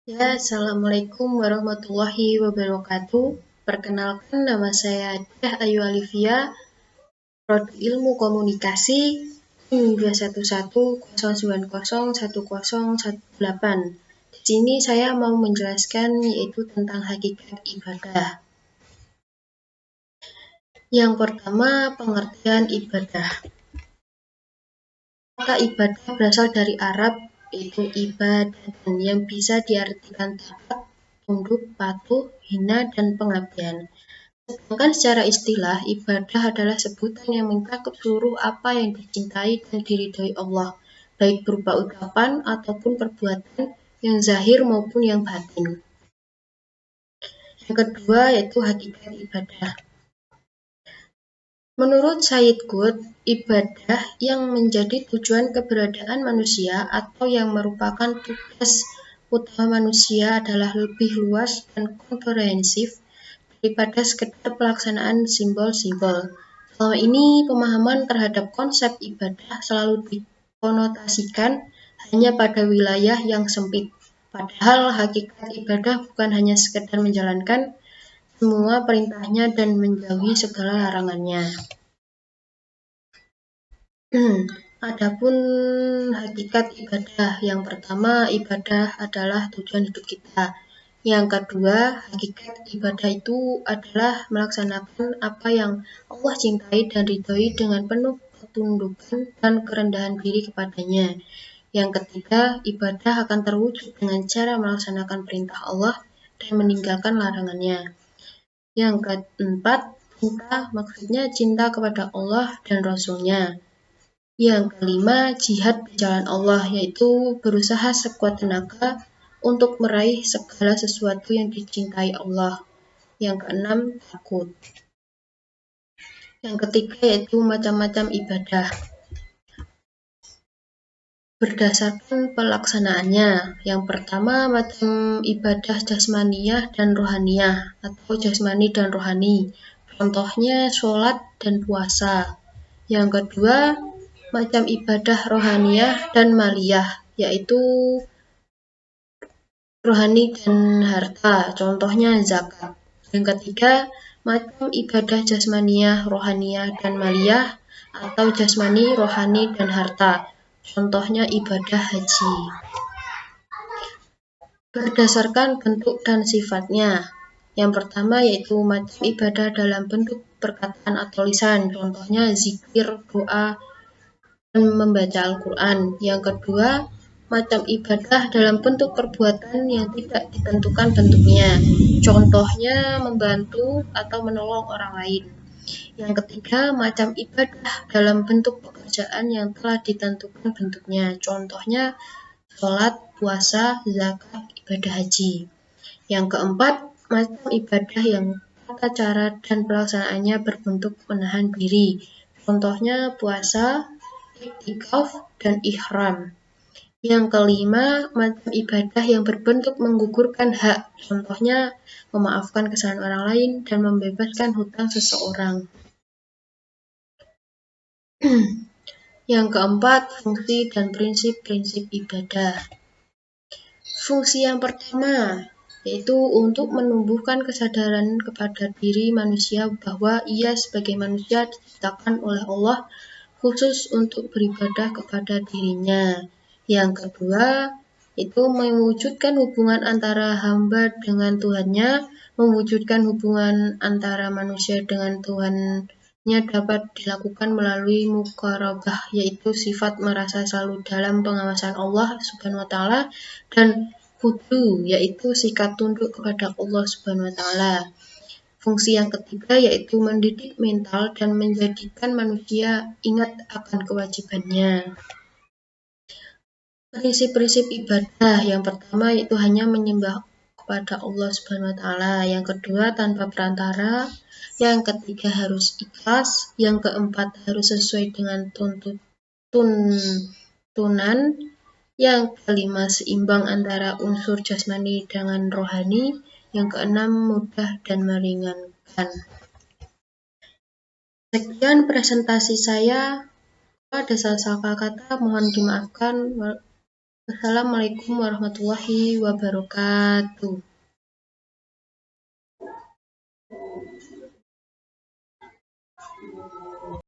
Ya, Assalamualaikum warahmatullahi wabarakatuh. Perkenalkan, nama saya Diah Ayu Alivia, Prodi Ilmu Komunikasi, NIM 21109010118. Di sini saya mau menjelaskan yaitu tentang hakikat ibadah. Yang pertama, pengertian ibadah. Kata ibadah berasal dari Arab, yaitu ibadah yang bisa diartikan taat, tunduk, patuh, hina, dan pengabdian. Sedangkan secara istilah, ibadah adalah sebutan yang mencakup seluruh apa yang dicintai dan diridhoi Allah, baik berupa ucapan ataupun perbuatan yang zahir maupun yang batin. Yang kedua yaitu hakikat ibadah. Menurut Sayyid Qutb, ibadah yang menjadi tujuan keberadaan manusia atau yang merupakan tugas utama manusia adalah lebih luas dan komprehensif daripada sekedar pelaksanaan simbol-simbol. Selama ini pemahaman terhadap konsep ibadah selalu dikonotasikan hanya pada wilayah yang sempit. Padahal hakikat ibadah bukan hanya sekedar menjalankan semua perintahnya dan menjauhi segala larangannya. Adapun hakikat ibadah, yang pertama, ibadah adalah tujuan hidup kita. Yang kedua, hakikat ibadah itu adalah melaksanakan apa yang Allah cintai dan ridhoi dengan penuh ketundukan dan kerendahan diri kepadanya. Yang ketiga, ibadah akan terwujud dengan cara melaksanakan perintah Allah dan meninggalkan larangannya. Yang keempat, cinta, maksudnya cinta kepada Allah dan Rasul-Nya. Yang kelima, jihad di jalan Allah, yaitu berusaha sekuat tenaga untuk meraih segala sesuatu yang dicintai Allah. Yang keenam, takut. Yang ketiga yaitu macam-macam ibadah. Berdasarkan pelaksanaannya, yang pertama macam ibadah jasmaniyah dan rohaniyah atau jasmani dan rohani. Contohnya sholat dan puasa. Yang kedua, macam ibadah rohaniyah dan maliyah, yaitu rohani dan harta, contohnya zakat. Yang ketiga, macam ibadah jasmaniyah, rohaniyah, dan maliyah atau jasmani, rohani, dan harta, contohnya ibadah haji. Berdasarkan bentuk dan sifatnya, yang pertama yaitu macam ibadah dalam bentuk perkataan atau lisan, contohnya zikir, doa, dan membaca Al-Quran. Yang kedua, macam ibadah dalam bentuk perbuatan yang tidak ditentukan bentuknya, contohnya membantu atau menolong orang lain. Yang ketiga, macam ibadah dalam bentuk pekerjaan yang telah ditentukan bentuknya, contohnya sholat, puasa, zakat, ibadah haji. Yang keempat, macam ibadah yang tata cara dan pelaksanaannya berbentuk menahan diri, contohnya puasa, iktikaf, dan ihram. Yang kelima, macam ibadah yang berbentuk menggugurkan hak, contohnya memaafkan kesalahan orang lain dan membebaskan hutang seseorang. Yang keempat, fungsi dan prinsip-prinsip ibadah. Fungsi yang pertama yaitu untuk menumbuhkan kesadaran kepada diri manusia bahwa ia sebagai manusia diciptakan oleh Allah khusus untuk beribadah kepada dirinya. Yang kedua, itu mewujudkan hubungan antara hamba dengan Tuhannya, mewujudkan hubungan antara manusia dengan Tuhannya dapat dilakukan melalui muqarabah, yaitu sifat merasa selalu dalam pengawasan Allah Subhanahu wa taala, dan khudu, yaitu sikap tunduk kepada Allah Subhanahu wa taala. Fungsi yang ketiga yaitu mendidik mental dan menjadikan manusia ingat akan kewajibannya. Prinsip-prinsip ibadah, yang pertama yaitu hanya menyembah kepada Allah Subhanahu wa taala, yang kedua tanpa perantara, yang ketiga harus ikhlas, yang keempat harus sesuai dengan tuntunan, yang kelima seimbang antara unsur jasmani dengan rohani, yang keenam mudah dan meringankan. Sekian presentasi saya. Ada salah kata mohon dimaafkan. Wassalamualaikum warahmatullahi wabarakatuh.